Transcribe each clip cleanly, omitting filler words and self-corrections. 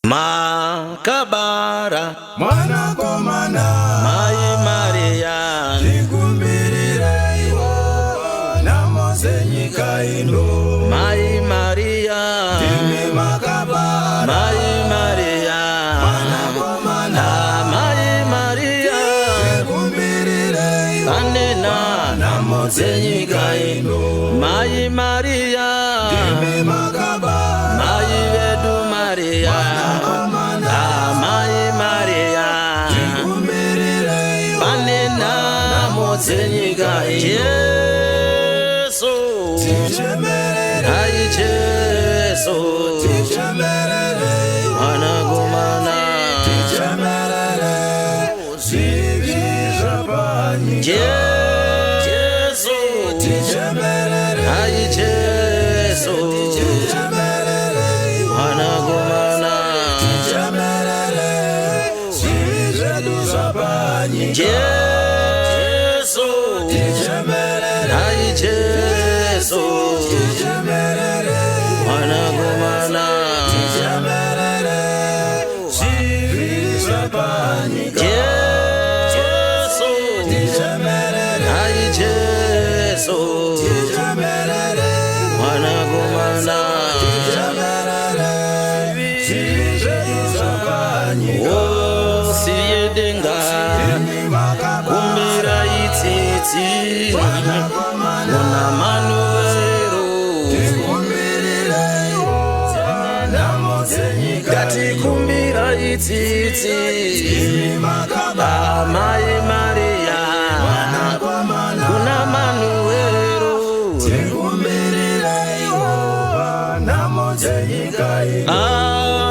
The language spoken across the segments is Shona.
Makabara mwana komana Mai Maria Nikumbirire iwo Namose nyika ino Mai Maria Timi makabara Mai Maria mwana komana Mai Maria Nikumbirire iwo Anena Namose nyika ino Mai Maria Timi makabara Mai Vedu Maria Mai Maria Nikumbirire iwo Anena Mozenyika Yesu Ai Yesu Anagumana Yesu Ai Yesu Anagumana Yesu Ai Yesu Anagumana Yesu Ai Yesu Anagumana Oh siyedenga Kumbira ititi Muna manuero Gati kumbira ititi Mai Maria Kuna manuero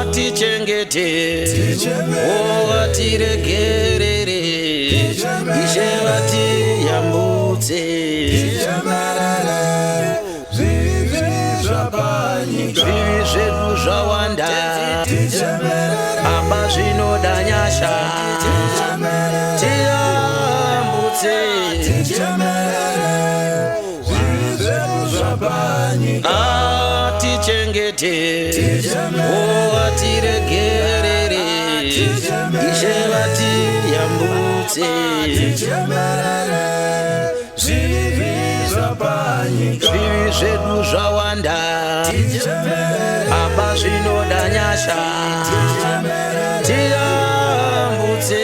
Atichengete Oh atiregerere Ishevati yambutse Zvivi zvedu zvawanda Aba zvinodanyasha Tiyambutse Atichengete Oh atiregerere Ishevati yambutse Zvivi zvedu zvawanda Aba zvinodanyasha Tiyambutse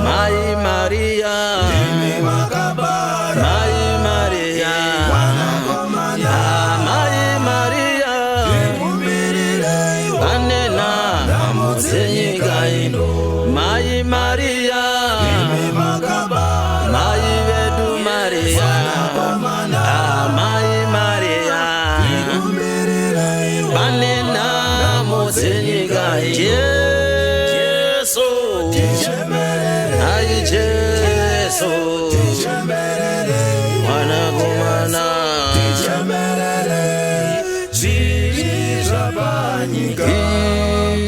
Mai Maria Mai Maria Mai Maria Anena Mozenyika ino Mai Maria Mai Vedu Maria Mai Maria Anena Mozenyika Yesu Ai Yesu Wanagumana Yeah.